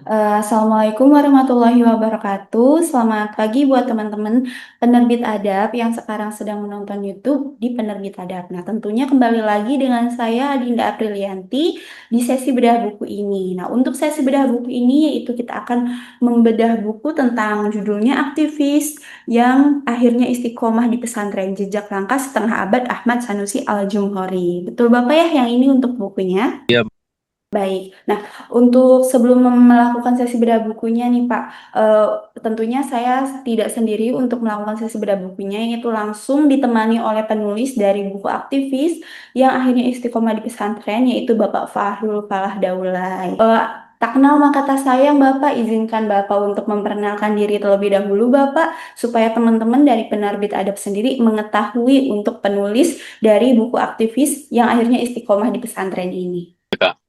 Assalamualaikum warahmatullahi wabarakatuh. Selamat pagi buat teman-teman penerbit Adab yang sekarang sedang menonton YouTube di Penerbit Adab. Nah, tentunya kembali lagi dengan saya Adinda Aprilianti di sesi bedah buku ini. Nah, untuk sesi bedah buku ini yaitu kita akan membedah buku tentang judulnya Aktivis yang akhirnya istiqomah di pesantren jejak langkah setengah abad Ahmad Sanusi Al-Jumhori. Betul Bapak ya yang ini untuk bukunya? Ya, Baik. Nah, untuk sebelum melakukan sesi bedah bukunya nih Pak, eh, tentunya saya tidak sendiri untuk melakukan sesi bedah bukunya, yaitu langsung ditemani oleh penulis dari buku aktivis yang akhirnya istiqomah di pesantren, yaitu Bapak Fahrul Falah Daulay. Tak kenal maka tak sayang Bapak, izinkan Bapak untuk memperkenalkan diri terlebih dahulu Bapak, supaya teman-teman dari penerbit Adab sendiri mengetahui untuk penulis dari buku aktivis yang akhirnya istiqomah di pesantren ini. Kak.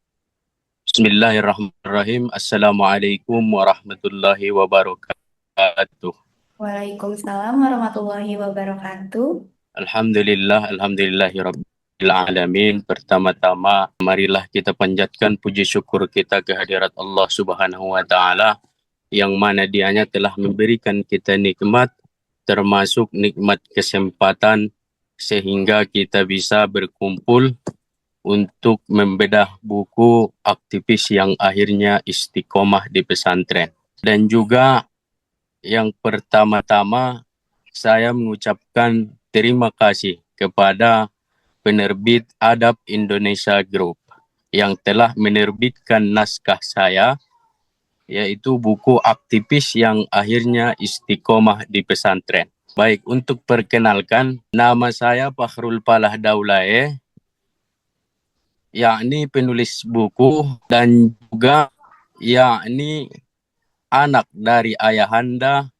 Bismillahirrahmanirrahim. Assalamualaikum warahmatullahi wabarakatuh. Waalaikumsalam warahmatullahi wabarakatuh. Alhamdulillahirabbil alamin. Pertama-tama, marilah kita panjatkan puji syukur kita kehadirat Allah Subhanahu wa taala yang mana Dianya telah memberikan kita nikmat, termasuk nikmat kesempatan sehingga kita bisa berkumpul untuk membedah buku aktivis yang akhirnya istiqomah di pesantren. Dan juga yang pertama-tama saya mengucapkan terima kasih kepada penerbit Adab Indonesia Group yang telah menerbitkan naskah saya, yaitu buku aktivis yang akhirnya istiqomah di pesantren. Baik, untuk perkenalkan, nama saya Fakhrul Falah Daulay, yakni penulis buku dan juga yakni anak dari ayahanda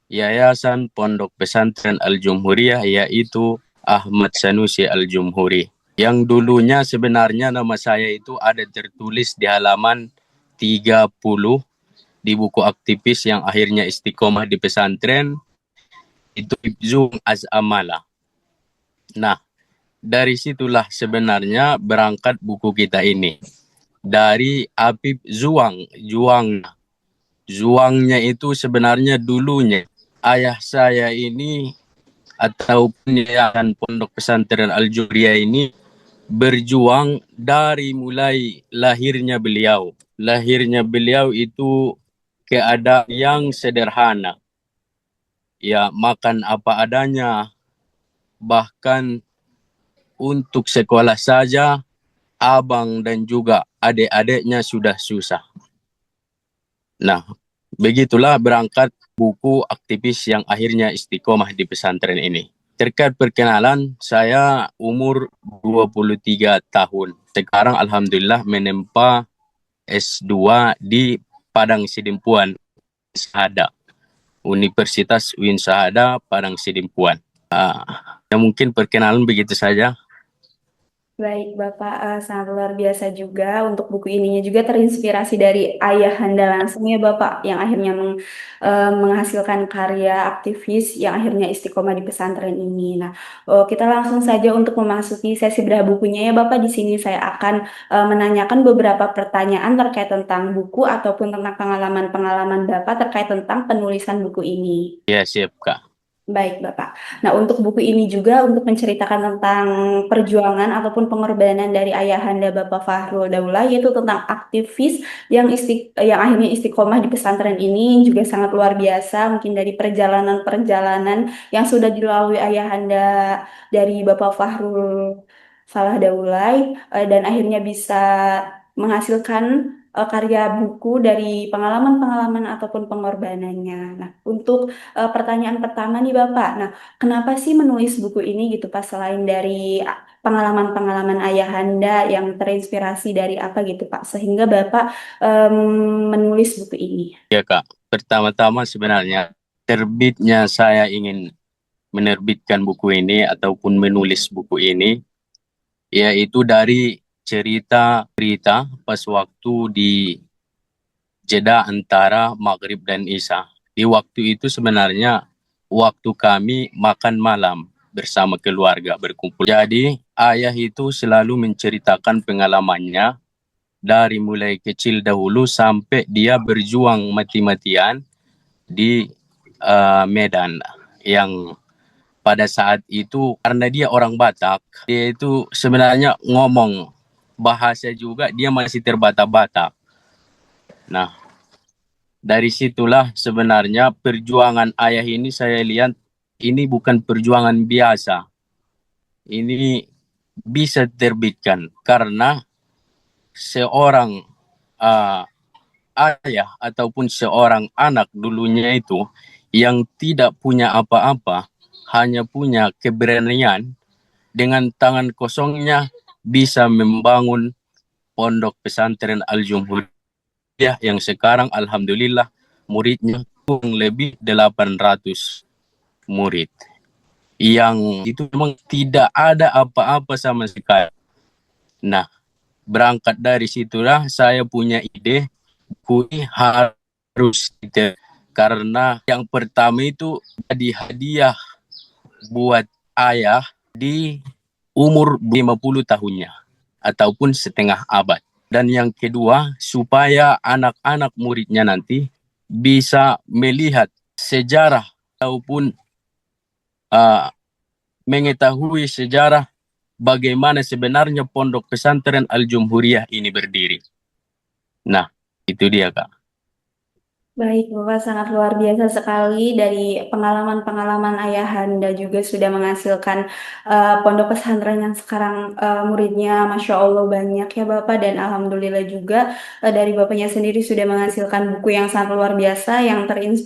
Yayasan Pondok Pesantren Al-Jumhuriyah, yaitu Ahmad Sanusi Al-Jumhuri. Yang dulunya sebenarnya nama saya itu ada tertulis di halaman 30 di buku aktivis yang akhirnya istiqomah di pesantren, itu Ibzu Az-Amala. Nah, dari situlah sebenarnya berangkat buku kita ini. Dari Apip Zuang, Zuangnya itu sebenarnya dulunya ayah saya ini ataupun Yayasan Pondok Pesantren Al-Juriyah ini berjuang dari mulai lahirnya beliau. Lahirnya beliau itu keadaan yang sederhana. Ya, makan apa adanya, bahkan untuk sekolah saja abang dan juga adik-adiknya sudah susah. Nah, begitulah berangkat buku aktivis yang akhirnya istiqomah di pesantren ini. Terkait perkenalan, saya umur 23 tahun. Sekarang alhamdulillah menempa S2 di Padang Sidimpuan, Sahada. Universitas Uin Sahada, Padang Sidimpuan. Ya mungkin perkenalan begitu saja. Baik, Bapak, sangat luar biasa juga untuk buku ininya juga terinspirasi dari ayahanda langsung ya Bapak yang akhirnya menghasilkan karya aktivis yang akhirnya istiqomah di pesantren ini. Nah, kita langsung saja untuk memasuki sesi bedah bukunya ya Bapak. Di sini saya akan menanyakan beberapa pertanyaan terkait tentang buku ataupun tentang pengalaman-pengalaman Bapak terkait tentang penulisan buku ini. Ya, siap, Kak. Baik, Bapak. Nah, untuk buku ini juga untuk menceritakan tentang perjuangan ataupun pengorbanan dari ayahanda Bapak Fahrul Daula, yaitu tentang aktivis yang akhirnya istiqomah di pesantren ini juga sangat luar biasa. Mungkin dari perjalanan-perjalanan yang sudah dilalui ayahanda dari Bapak Fahrul Falah Daulay dan akhirnya bisa menghasilkan karya buku dari pengalaman-pengalaman ataupun pengorbanannya. Nah, untuk pertanyaan pertama nih Bapak. Nah, kenapa sih menulis buku ini gitu Pak selain dari pengalaman-pengalaman ayahanda yang terinspirasi dari apa gitu Pak sehingga Bapak menulis buku ini? Ya, Kak. Pertama-tama sebenarnya terbitnya saya ingin menerbitkan buku ini ataupun menulis buku ini yaitu dari cerita pas waktu di jeda antara Maghrib dan Isya. Di waktu itu sebenarnya waktu kami makan malam bersama keluarga berkumpul. Jadi ayah itu selalu menceritakan pengalamannya dari mulai kecil dahulu sampai dia berjuang mati-matian di Medan, yang pada saat itu karena dia orang Batak, dia itu sebenarnya ngomong bahasa juga dia masih terbata-bata. Nah, dari situlah sebenarnya perjuangan ayah ini saya lihat ini bukan perjuangan biasa. Ini bisa terbitkan karena seorang uh, ayah ataupun seorang anak dulunya itu yang tidak punya apa-apa, hanya punya keberanian dengan tangan kosongnya bisa membangun pondok pesantren Al-Jumhuriyah yang sekarang alhamdulillah muridnya kurang lebih 800 murid. Yang itu memang tidak ada apa-apa sama sekali. Nah, berangkat dari situlah saya punya ide buku ini harus gitu. Karena yang pertama itu jadi hadiah buat ayah di umur 50 tahunnya ataupun setengah abad. Dan yang kedua, supaya anak-anak muridnya nanti bisa melihat sejarah ataupun uh, mengetahui sejarah bagaimana sebenarnya pondok pesantren Al-Jumhuriyah ini berdiri. Nah, itu dia, Kak. Baik, Bapak sangat luar biasa sekali dari pengalaman-pengalaman Ayahanda juga sudah menghasilkan pondok pesantren yang sekarang muridnya Masya Allah banyak ya Bapak dan Alhamdulillah juga dari Bapaknya sendiri sudah menghasilkan buku yang sangat luar biasa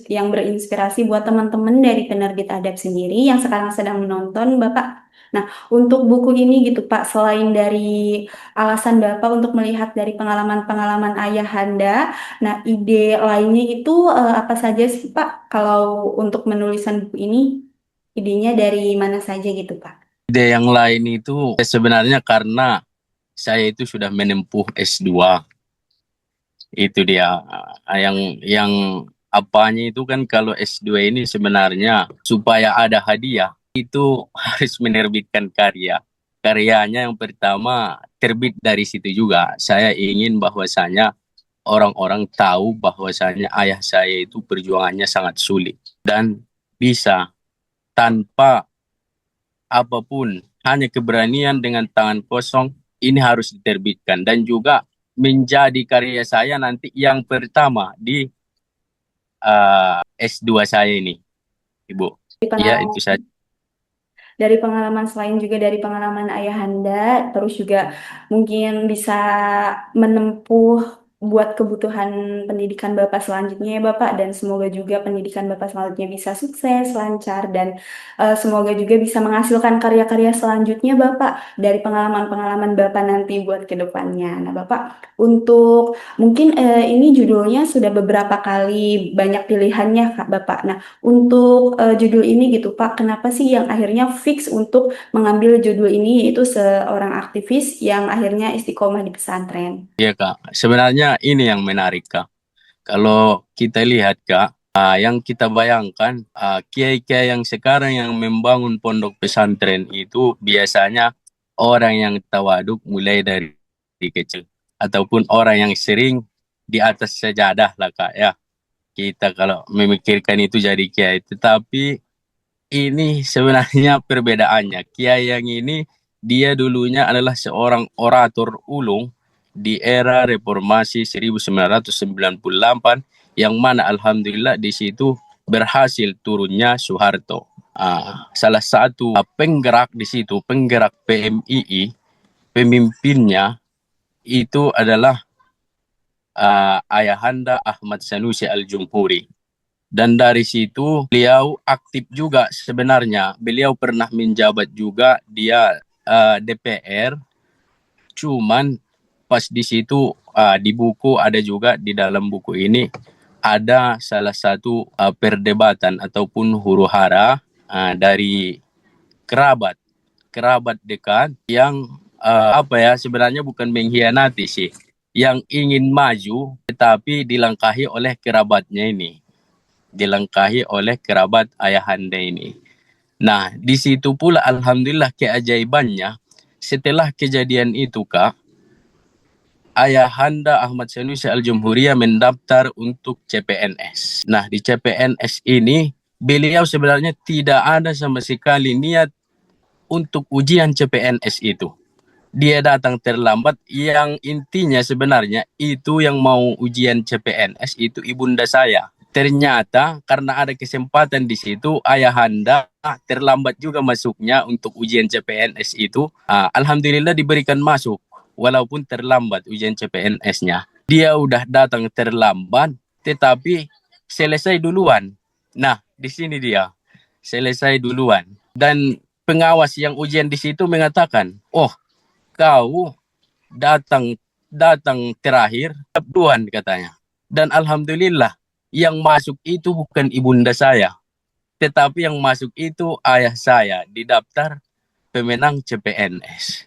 yang berinspirasi buat teman-teman dari penerbit adab sendiri yang sekarang sedang menonton Bapak. Nah, untuk buku ini gitu Pak, selain dari alasan Bapak untuk melihat dari pengalaman-pengalaman Ayahanda, nah, ide lainnya itu apa saja sih Pak? Kalau untuk menulisan buku ini, idenya dari mana saja gitu Pak? Ide yang lain itu sebenarnya karena saya itu sudah menempuh S2. Itu dia yang apanya itu kan kalau S2 ini sebenarnya supaya ada hadiah itu harus menerbitkan karya. Karyanya yang pertama terbit dari situ juga. Saya ingin bahwasanya orang-orang tahu bahwasanya ayah saya itu perjuangannya sangat sulit dan bisa tanpa apapun, hanya keberanian dengan tangan kosong ini harus diterbitkan dan juga menjadi karya saya nanti yang pertama di S2 saya ini, Ibu. Di Ya, pengalaman, itu saja. dari pengalaman selain juga dari pengalaman Ayahanda, terus juga mungkin bisa menempuh buat kebutuhan pendidikan Bapak selanjutnya ya Bapak dan semoga juga pendidikan Bapak selanjutnya bisa sukses, lancar dan semoga juga bisa menghasilkan karya-karya selanjutnya Bapak dari pengalaman-pengalaman Bapak nanti buat ke depannya. Nah Bapak, untuk mungkin ini judulnya sudah beberapa kali banyak pilihannya Kak Bapak. Nah, untuk judul ini gitu Pak, kenapa sih yang akhirnya fix untuk mengambil judul ini yaitu seorang aktivis yang akhirnya istiqomah di pesantren? Iya, Kak. Sebenarnya ini yang menarik, Kak. Kalau kita lihat, Kak, yang kita bayangkan, kiai-kiai yang sekarang yang membangun pondok pesantren itu biasanya orang yang tawaduk mulai dari kecil. Ataupun orang yang sering di atas sejadah lah, Kak, ya. Kita kalau memikirkan itu jadi kiai. Tetapi ini sebenarnya perbedaannya. Kiai yang ini dia dulunya adalah seorang orator ulung di era reformasi 1998 yang mana alhamdulillah di situ berhasil turunnya Soeharto. Salah satu penggerak di situ, penggerak PMII, pemimpinnya itu adalah Ayahanda Ahmad Sanusi Al-Jumhuri. Dan dari situ beliau aktif juga sebenarnya. Beliau pernah menjabat juga dia DPR. Cuman pas di situ di buku ada juga di dalam buku ini ada salah satu perdebatan ataupun huru hara dari kerabat kerabat dekat yang apa ya sebenarnya bukan mengkhianati sih, yang ingin maju tetapi dilangkahi oleh kerabatnya ini, dilengkahi oleh kerabat ayahanda ini. Nah, di situ pula alhamdulillah keajaibannya setelah kejadian itu Kak, Ayahanda Ahmad Sanusi Al-Jumhuriyah mendaftar untuk CPNS. Nah, di CPNS ini beliau sebenarnya tidak ada sama sekali niat untuk ujian CPNS itu. Dia datang terlambat, yang intinya sebenarnya itu yang mau ujian CPNS itu ibunda saya. Ternyata karena ada kesempatan di situ, ayahanda terlambat juga masuknya untuk ujian CPNS itu. Alhamdulillah diberikan masuk, walaupun terlambat ujian CPNS-nya. Dia udah datang terlambat, tetapi selesai duluan. Nah, di sini dia selesai duluan. Dan pengawas yang ujian di situ mengatakan, oh, kau datang datang terakhir duluan katanya. Dan alhamdulillah yang masuk itu bukan ibunda saya, tetapi yang masuk itu ayah saya di daftar pemenang CPNS.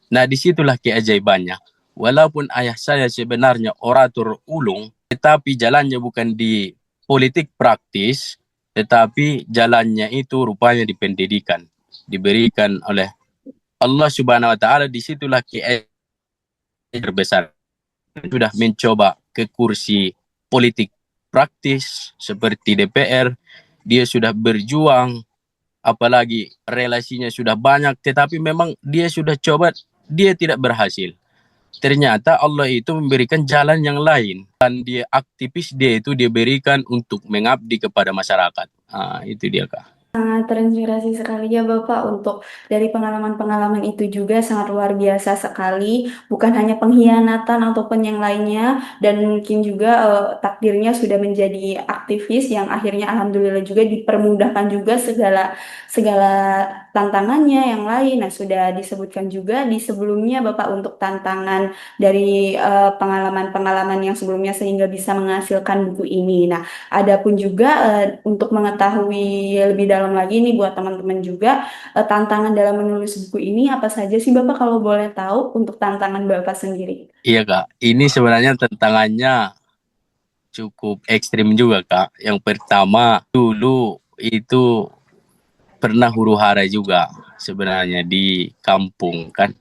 Nah, disitulah keajaibannya. Walaupun ayah saya sebenarnya orator ulung, tetapi jalannya bukan di politik praktis, tetapi jalannya itu rupanya di pendidikan. Diberikan oleh Allah Subhanahu wa taala, disitulah keajaiban terbesar. Sudah mencoba ke kursi politik praktis seperti DPR, dia sudah berjuang, apalagi relasinya sudah banyak, tetapi memang dia sudah coba, dia tidak berhasil. Ternyata Allah itu memberikan jalan yang lain, dan dia aktivis, dia itu diberikan untuk mengabdi kepada masyarakat. Itu dia, Kak. Sangat terinspirasi sekali ya Bapak untuk dari pengalaman-pengalaman itu juga sangat luar biasa sekali. Bukan hanya pengkhianatan ataupun yang lainnya dan mungkin juga takdirnya sudah menjadi aktivis yang akhirnya alhamdulillah juga dipermudahkan juga segala segala tantangannya yang lain. Nah, sudah disebutkan juga di sebelumnya Bapak untuk tantangan dari pengalaman-pengalaman yang sebelumnya sehingga bisa menghasilkan buku ini. Nah, adapun juga untuk mengetahui lebih dalam lagi nih buat teman-teman juga tantangan dalam menulis buku ini apa saja sih Bapak kalau boleh tahu untuk tantangan Bapak sendiri? Iya, Kak, ini sebenarnya tantangannya cukup ekstrim juga, Kak. Yang pertama, dulu itu pernah huru hara juga sebenarnya di kampung kan.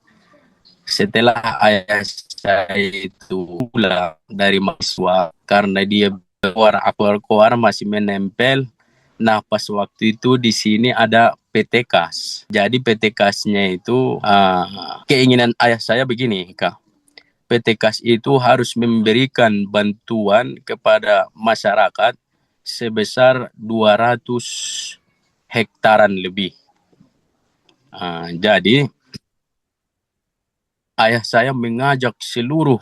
Setelah ayah saya itu pulang dari mahasiswa, karena dia keluar masih menempel. Nah, pas waktu itu di sini ada PT KAS. Jadi PT KAS-nya itu keinginan ayah saya begini, Kak. PT KAS itu harus memberikan bantuan kepada masyarakat sebesar 200 hektaran lebih. Jadi ayah saya mengajak seluruh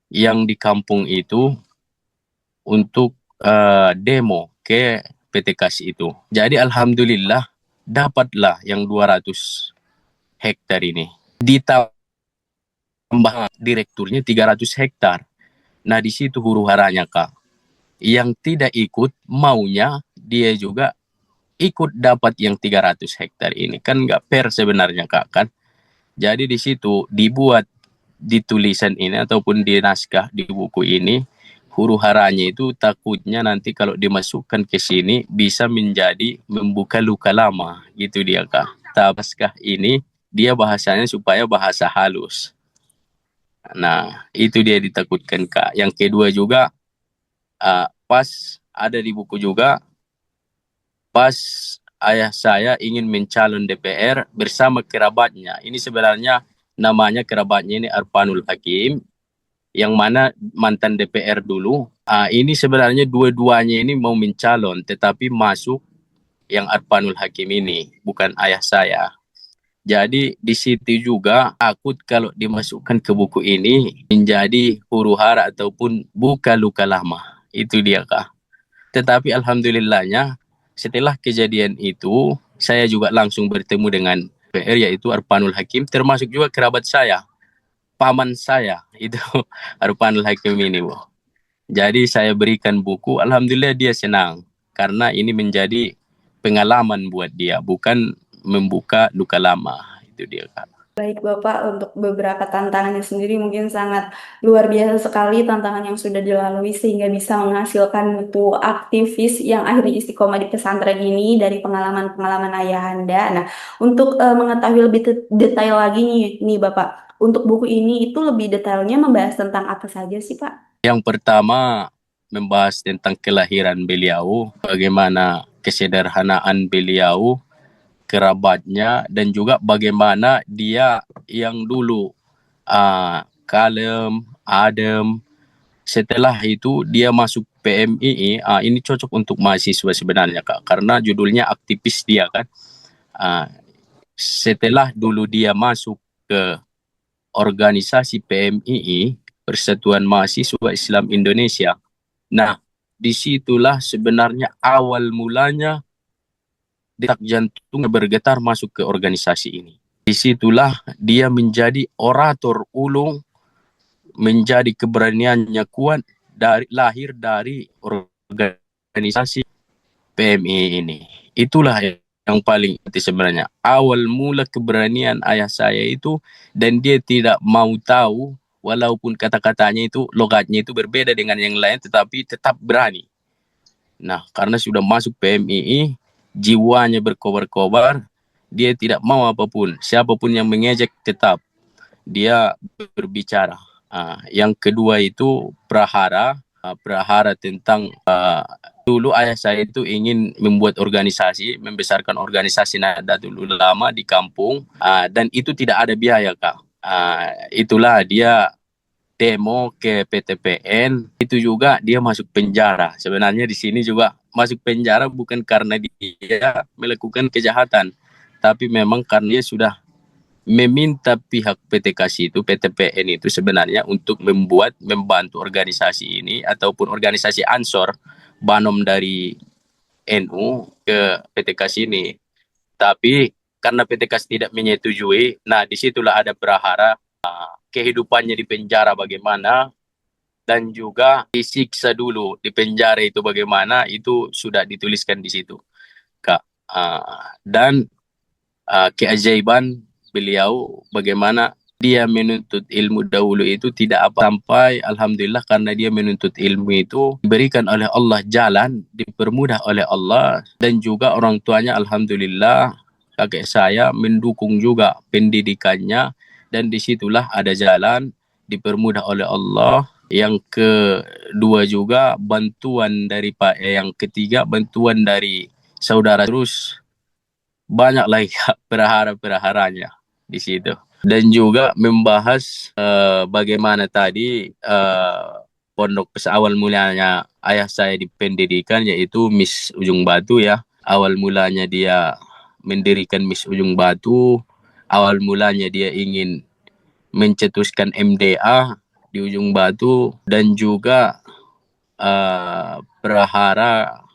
yang di kampung itu untuk demo ke PT KAS itu. Jadi alhamdulillah dapatlah yang 200 hektar ini. Ditambah direkturnya 300 hektar. Nah, di situ huru haranya, Kak. Yang tidak ikut maunya dia juga ikut dapat yang 300 hektar ini. Kan nggak fair sebenarnya, Kak, kan? Jadi di situ dibuat di tulisan ini ataupun di naskah di buku ini, huru haranya itu takutnya nanti kalau dimasukkan ke sini bisa menjadi membuka luka lama, gitu dia, Kak. Naskah ini dia bahasanya supaya bahasa halus. Nah, itu dia ditakutkan, Kak. Yang kedua juga, pas ada di buku juga, pas ayah saya ingin mencalon DPR bersama kerabatnya. Ini sebenarnya namanya kerabatnya ini Arpanul Hakim, yang mana mantan DPR dulu. Ini sebenarnya dua-duanya ini mau mencalon, tetapi masuk yang Arpanul Hakim ini, bukan ayah saya. Jadi di situ juga takut kalau dimasukkan ke buku ini menjadi huru hara ataupun buka luka lama. Itu dia, Kak. Tetapi alhamdulillahnya setelah kejadian itu saya juga langsung bertemu dengan PR, yaitu Arpanul Hakim, termasuk juga kerabat saya, paman saya itu Arpanul Hakim ini, Bu. Jadi saya berikan buku, alhamdulillah dia senang karena ini menjadi pengalaman buat dia, bukan membuka luka lama. Itu dia, Kak. Baik Bapak, untuk beberapa tantangannya sendiri mungkin sangat luar biasa sekali tantangan yang sudah dilalui sehingga bisa menghasilkan mutu aktivis yang akhirnya istiqomah di pesantren ini dari pengalaman-pengalaman ayahanda. Nah, untuk mengetahui lebih detail lagi nih Bapak, untuk buku ini itu lebih detailnya membahas tentang apa saja sih Pak? Yang pertama membahas tentang kelahiran beliau, bagaimana kesederhanaan beliau, kerabatnya, dan juga bagaimana dia yang dulu kalem, adem. Setelah itu dia masuk PMII. Ini cocok untuk mahasiswa sebenarnya Kak, karena judulnya aktivis dia kan. Ah, Setelah dulu dia masuk ke organisasi PMII, Persatuan Mahasiswa Islam Indonesia. Nah, disitulah sebenarnya awal mulanya detak jantungnya bergetar masuk ke organisasi ini. Disitulah dia menjadi orator ulung, menjadi keberaniannya kuat dari lahir dari organisasi PMI ini. Itulah yang paling penting sebenarnya. Awal mula keberanian ayah saya itu, dan dia tidak mau tahu walaupun kata-katanya itu, logatnya itu berbeda dengan yang lain, tetapi tetap berani. Nah, karena sudah masuk PMII, jiwanya berkobar-kobar, dia tidak mau apapun. Siapapun yang mengejek tetap dia berbicara. Yang kedua itu prahara. Prahara tentang dulu ayah saya itu ingin membuat organisasi, membesarkan organisasi Nahdlatul Ulama di kampung, dan itu tidak ada biaya Kak. Itulah dia demo ke PTPN, itu juga dia masuk penjara. Sebenarnya di sini juga masuk penjara bukan karena dia melakukan kejahatan, tapi memang karena dia sudah meminta pihak PTKS itu, PTPN itu sebenarnya untuk membantu organisasi ini ataupun organisasi Ansor, Banom dari NU ke PTKS ini. Tapi karena PTKS tidak menyetujui, nah disitulah ada prahara kehidupannya di penjara bagaimana, dan juga disiksa dulu di penjara itu bagaimana, itu sudah dituliskan di situ Kak. Dan keajaiban beliau bagaimana dia menuntut ilmu dahulu itu tidak apa, sampai alhamdulillah karena dia menuntut ilmu itu diberikan oleh Allah jalan, dipermudah oleh Allah, dan juga orang tuanya alhamdulillah kakek saya mendukung juga pendidikannya, dan disitulah ada jalan dipermudah oleh Allah. Yang kedua juga bantuan dari Pak, yang ketiga bantuan dari saudara, terus banyak lagi perahara-peraharanya di situ. Dan juga membahas bagaimana tadi pondok awal mulanya ayah saya di pendidikan, yaitu Miss Ujung Batu ya. Awal mulanya dia mendirikan Miss Ujung Batu, awal mulanya dia ingin mencetuskan MDA di Ujung Batu, dan juga perahara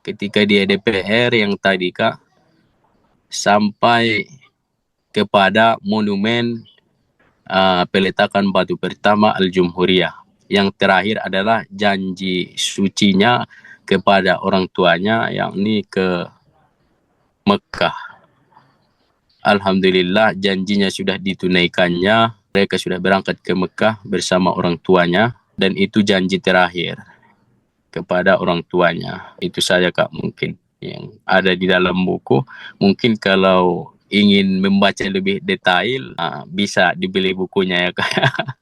ketika dia DPR yang tadi Kak, sampai kepada monumen peletakan batu pertama Al-Jumhuriyah. Yang terakhir adalah janji sucinya kepada orang tuanya, yakni ke Mekah. Alhamdulillah janjinya sudah ditunaikannya. Mereka sudah berangkat ke Mekah bersama orang tuanya, dan itu janji terakhir kepada orang tuanya. Itu saja Kak mungkin yang ada di dalam buku. Mungkin kalau ingin membaca lebih detail, bisa dibeli bukunya ya Kak.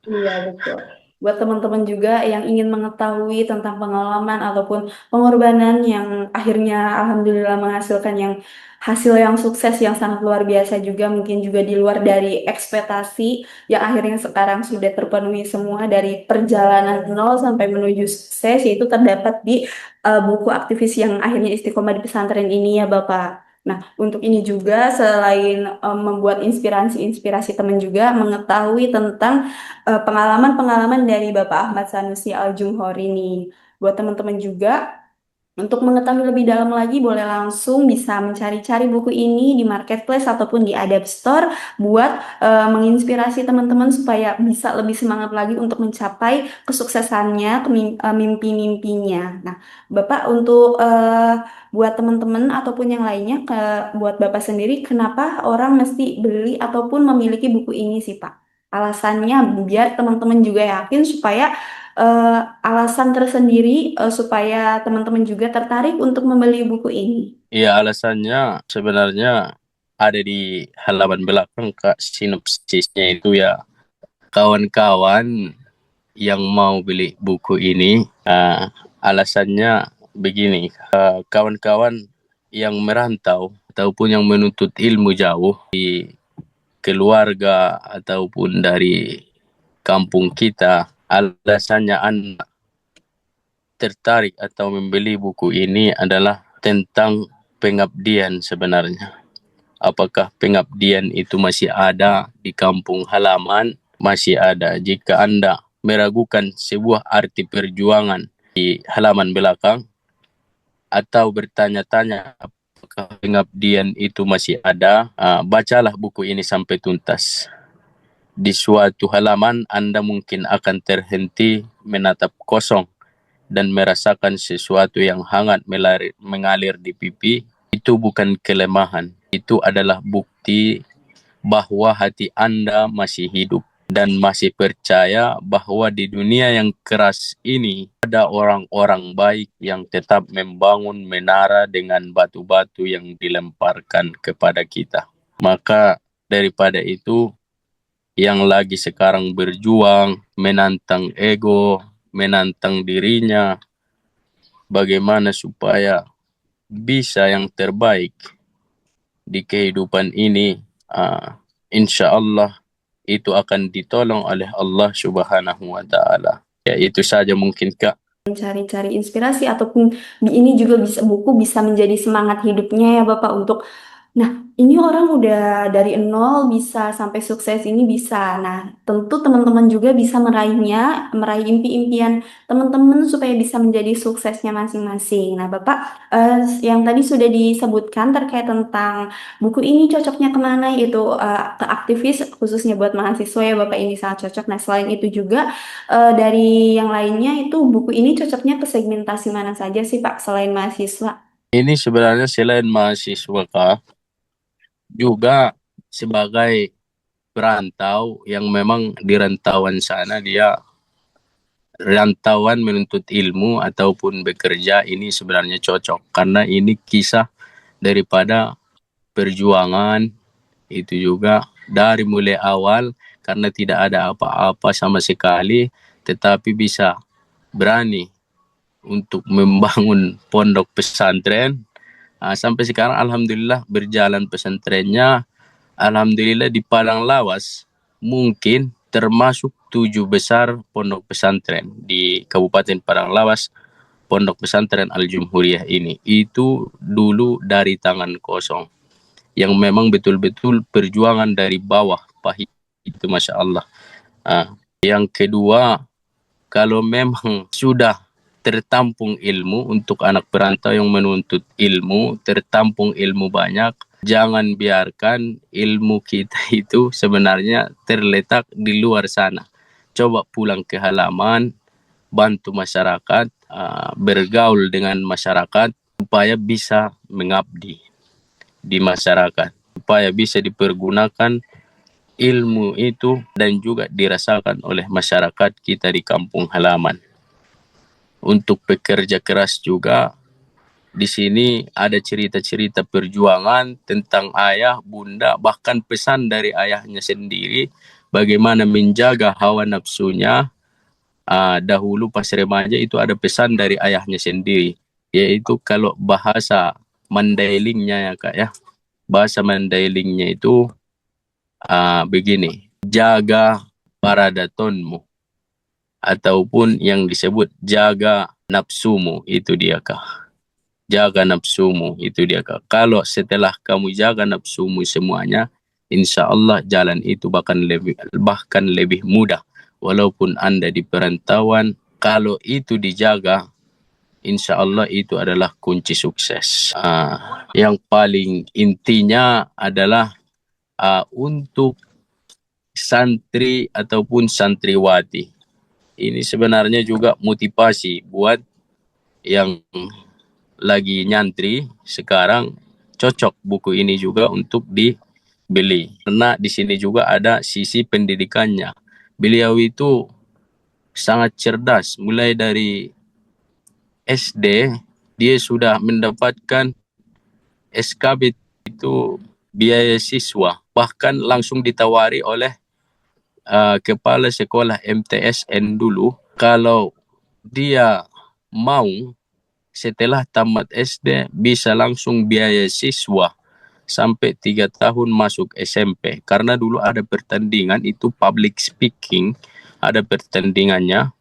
Iya, betul. Buat teman-teman juga yang ingin mengetahui tentang pengalaman ataupun pengorbanan yang akhirnya alhamdulillah menghasilkan yang hasil yang sukses yang sangat luar biasa juga, mungkin juga di luar dari ekspektasi yang akhirnya sekarang sudah terpenuhi semua dari perjalanan nol sampai menuju sukses, yaitu terdapat di buku aktivis yang akhirnya istiqomah di pesantren ini ya Bapak. Nah, untuk ini juga selain membuat inspirasi-inspirasi teman juga mengetahui tentang pengalaman-pengalaman dari Bapak Ahmad Sanusi Al-Jumhor ini. Buat teman-teman juga Untuk mengetahui lebih dalam lagi, boleh langsung bisa mencari-cari buku ini di marketplace ataupun di Adobe Store buat menginspirasi teman-teman supaya bisa lebih semangat lagi untuk mencapai kesuksesannya, mimpi-mimpinya. Nah, Bapak untuk buat teman-teman ataupun yang lainnya, buat Bapak sendiri, kenapa orang mesti beli ataupun memiliki buku ini sih, Pak? Alasannya biar teman-teman juga yakin supaya alasan tersendiri supaya teman-teman juga tertarik untuk membeli buku ini. Iya, alasannya sebenarnya ada di halaman belakang, Kak. Sinopsisnya itu ya, kawan-kawan yang mau beli buku ini, alasannya begini. Kawan-kawan yang merantau ataupun yang menuntut ilmu jauh di keluarga ataupun dari kampung kita, alasannya Anda tertarik atau membeli buku ini adalah tentang pengabdian sebenarnya. Apakah pengabdian itu masih ada di kampung halaman? Masih ada. Jika Anda meragukan sebuah arti perjuangan di halaman belakang atau bertanya-tanya apakah pengabdian itu masih ada, bacalah buku ini sampai tuntas. Di suatu halaman Anda mungkin akan terhenti menatap kosong dan merasakan sesuatu yang hangat mengalir di pipi. Itu bukan kelemahan, itu adalah bukti bahwa hati Anda masih hidup dan masih percaya bahwa di dunia yang keras ini ada orang-orang baik yang tetap membangun menara dengan batu-batu yang dilemparkan kepada kita. Maka daripada itu, yang lagi sekarang berjuang, menantang ego, menantang dirinya, bagaimana supaya bisa yang terbaik di kehidupan ini, insya Allah itu akan ditolong oleh Allah Subhanahu wa Ta'ala. Ya, itu saja mungkin, Kak. Mencari-cari inspirasi ataupun ini juga buku bisa menjadi semangat hidupnya ya Bapak untuk. Nah, ini orang udah dari nol bisa sampai sukses ini bisa. Nah, tentu teman-teman juga bisa meraihnya, meraih impi-impian teman-teman supaya bisa menjadi suksesnya masing-masing. Nah, Bapak, yang tadi sudah disebutkan terkait tentang buku ini cocoknya kemana, itu ke aktivis khususnya buat mahasiswa ya Bapak, ini sangat cocok. Nah, selain itu juga dari yang lainnya itu buku ini cocoknya ke segmentasi mana saja sih Pak selain mahasiswa? Ini sebenarnya selain mahasiswa, Kak, juga sebagai perantau yang memang di rantauan sana dia rantauan menuntut ilmu ataupun bekerja, ini sebenarnya cocok karena ini kisah daripada perjuangan. Itu juga dari mulai awal karena tidak ada apa-apa sama sekali, tetapi bisa berani untuk membangun pondok pesantren. Sampai sekarang alhamdulillah berjalan pesantrennya. Alhamdulillah di Padang Lawas mungkin termasuk 7 besar pondok pesantren di Kabupaten Padang Lawas. Pondok pesantren Al-Jumhuriyah ini itu dulu dari tangan kosong, yang memang betul-betul perjuangan dari bawah, pahit itu, Masya Allah. Yang kedua, kalau memang sudah tertampung ilmu untuk anak perantau yang menuntut ilmu, tertampung ilmu banyak, jangan biarkan ilmu kita itu sebenarnya terletak di luar sana. Coba pulang ke halaman, bantu masyarakat, bergaul dengan masyarakat supaya bisa mengabdi di masyarakat, supaya bisa dipergunakan ilmu itu dan juga dirasakan oleh masyarakat kita di kampung halaman. Untuk pekerja keras juga, di sini ada cerita-cerita perjuangan tentang ayah, bunda, bahkan pesan dari ayahnya sendiri, bagaimana menjaga hawa nafsunya. Dahulu pas remaja itu ada pesan dari ayahnya sendiri, yaitu kalau bahasa Mandailingnya ya Kak ya, bahasa Mandailingnya itu begini, jaga paradatonmu, ataupun yang disebut jaga nafsumu, itu dia Kak. Jaga nafsumu, itu dia Kak. Kalau setelah kamu jaga nafsumu semuanya, insya Allah jalan itu bahkan lebih mudah. Walaupun Anda di perantauan, kalau itu dijaga, insya Allah itu adalah kunci sukses. Yang paling intinya adalah untuk santri ataupun santriwati. Ini sebenarnya juga motivasi buat yang lagi nyantri sekarang, cocok buku ini juga untuk dibeli. Karena di sini juga ada sisi pendidikannya. Beliau itu sangat cerdas, mulai dari SD dia sudah mendapatkan SKB itu biaya siswa, bahkan langsung ditawari oleh kepala sekolah MTSN dulu kalau dia mau setelah tamat SD bisa langsung biaya siswa sampai 3 tahun masuk SMP, karena dulu ada pertandingan itu public speaking, ada pertandingannya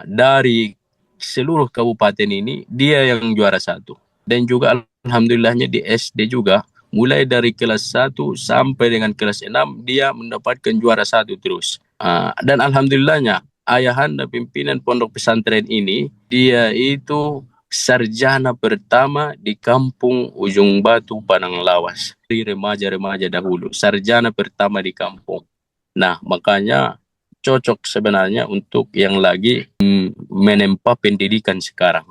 dari seluruh kabupaten ini dia yang juara satu. Dan juga alhamdulillahnya di SD juga mulai dari kelas 1 sampai dengan kelas 6 dia mendapatkan juara satu terus. Dan alhamdulillahnya ayahanda pimpinan pondok pesantren ini dia itu sarjana pertama di kampung Ujung Batu, Padang Lawas. Di remaja-remaja dahulu, sarjana pertama di kampung. Nah, makanya cocok sebenarnya untuk yang lagi menempa pendidikan sekarang,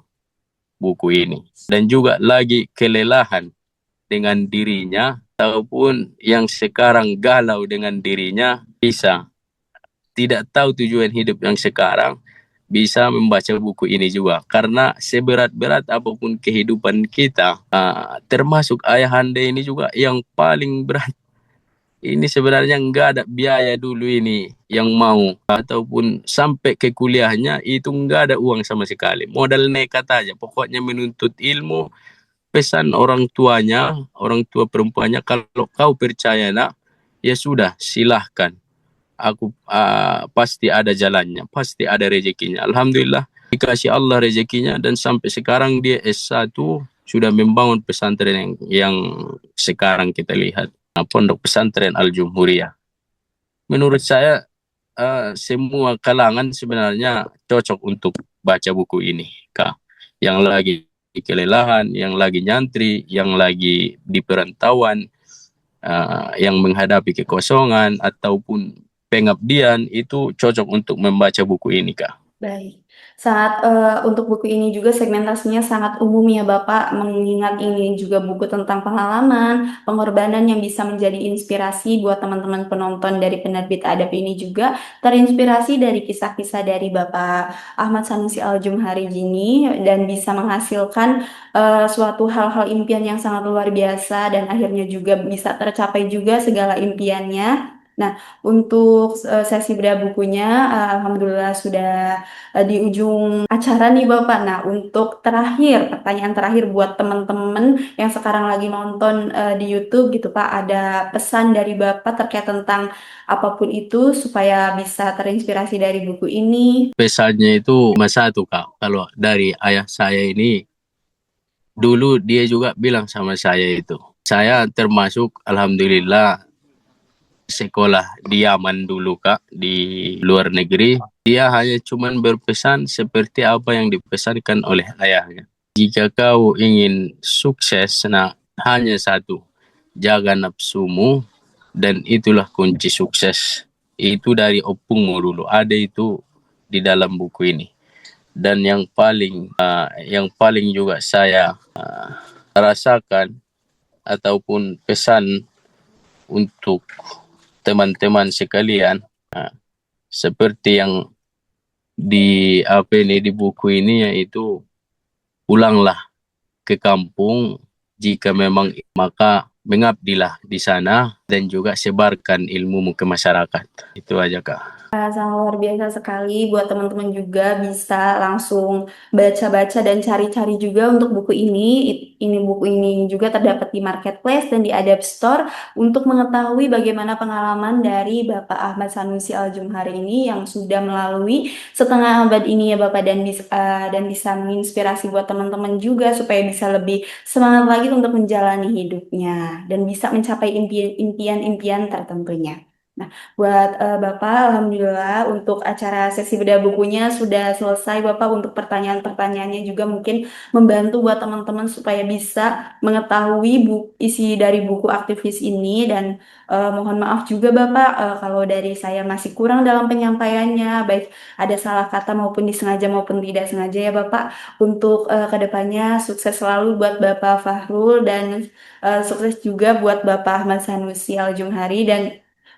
buku ini. Dan juga lagi kelelahan dengan dirinya, ataupun yang sekarang galau dengan dirinya, bisa tidak tahu tujuan hidup yang sekarang, bisa membaca buku ini juga. Karena seberat-berat apapun kehidupan kita, termasuk ayahanda ini juga yang paling berat. Ini sebenarnya nggak ada biaya dulu ini yang mau, ataupun sampai ke kuliahnya itu nggak ada uang sama sekali. Modal nekat aja, pokoknya menuntut ilmu. Pesan orang tuanya, orang tua perempuannya, kalau kau percaya nak, ya sudah silahkan. Aku pasti ada jalannya, pasti ada rezekinya. Alhamdulillah dikasih Allah rezekinya, dan sampai sekarang dia S1 sudah membangun pesantren yang sekarang kita lihat, Pondok Pesantren Al Jumhuriyah. Menurut saya semua kalangan sebenarnya cocok untuk baca buku ini, Kak. Yang lagi kelelahan, yang lagi nyantri, yang lagi di perantauan, yang menghadapi kekosongan ataupun pengabdian, itu cocok untuk membaca buku ini, Kak. Baik, untuk buku ini juga segmentasinya sangat umum ya Bapak, mengingat ini juga buku tentang pengalaman, pengorbanan yang bisa menjadi inspirasi buat teman-teman penonton dari penerbit Adab ini juga terinspirasi dari kisah-kisah dari Bapak Ahmad Sanusi Al-Jumhari ini dan bisa menghasilkan suatu hal-hal impian yang sangat luar biasa dan akhirnya juga bisa tercapai juga segala impiannya. Nah, untuk sesi bedah bukunya, alhamdulillah sudah di ujung acara nih Bapak. Nah, untuk terakhir, pertanyaan terakhir buat teman-teman yang sekarang lagi nonton di YouTube gitu Pak, ada pesan dari Bapak terkait tentang apapun itu supaya bisa terinspirasi dari buku ini. Pesannya itu cuma satu, Kak. Kalau dari ayah saya ini, dulu dia juga bilang sama saya itu. Saya termasuk alhamdulillah sekolah di Yaman dulu, Kak, di luar negeri. Dia hanya cuman berpesan seperti apa yang dipesankan oleh ayahnya. Jika kau ingin sukses, nah hanya satu, jaga nafsumu, dan itulah kunci sukses. Itu dari opungmu dulu, ada itu di dalam buku ini. Dan yang paling juga saya rasakan ataupun pesan untuk teman-teman sekalian, seperti yang di buku ini, yaitu pulanglah ke kampung jika memang, maka mengabdilah di sana dan juga sebarkan ilmumu ke masyarakat. Itu aja, Kak. Sangat luar biasa sekali buat teman-teman juga bisa langsung baca-baca dan cari-cari juga untuk buku ini. Ini buku ini juga terdapat di Marketplace dan di Adab Store untuk mengetahui bagaimana pengalaman dari Bapak Ahmad Sanusi Al-Jumhari ini yang sudah melalui setengah abad ini ya Bapak, dan bisa menginspirasi buat teman-teman juga supaya bisa lebih semangat lagi untuk menjalani hidupnya dan bisa mencapai impian-impian tertentunya. Buat Bapak, alhamdulillah untuk acara sesi bedah bukunya sudah selesai Bapak. Untuk pertanyaan-pertanyaannya juga mungkin membantu buat teman-teman supaya bisa mengetahui isi dari buku aktivis ini. Dan mohon maaf juga Bapak kalau dari saya masih kurang dalam penyampaiannya, baik ada salah kata maupun disengaja maupun tidak sengaja ya Bapak. Untuk kedepannya sukses selalu buat Bapak Fahrul dan sukses juga buat Bapak Ahmad Sanusi Al-Jumhari. Dan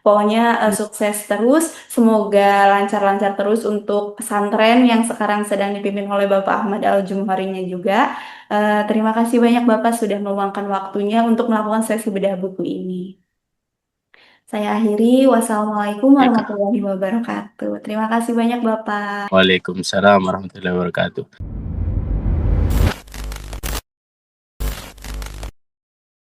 pokoknya sukses terus, semoga lancar-lancar terus untuk pesantren yang sekarang sedang dipimpin oleh Bapak Ahmad Al-Jumharinya juga. Terima kasih banyak Bapak sudah meluangkan waktunya untuk melakukan sesi bedah buku ini. Saya akhiri, wassalamualaikum Ya, Kak. warahmatullahi wabarakatuh. Terima kasih banyak Bapak. Waalaikumsalam warahmatullahi wabarakatuh.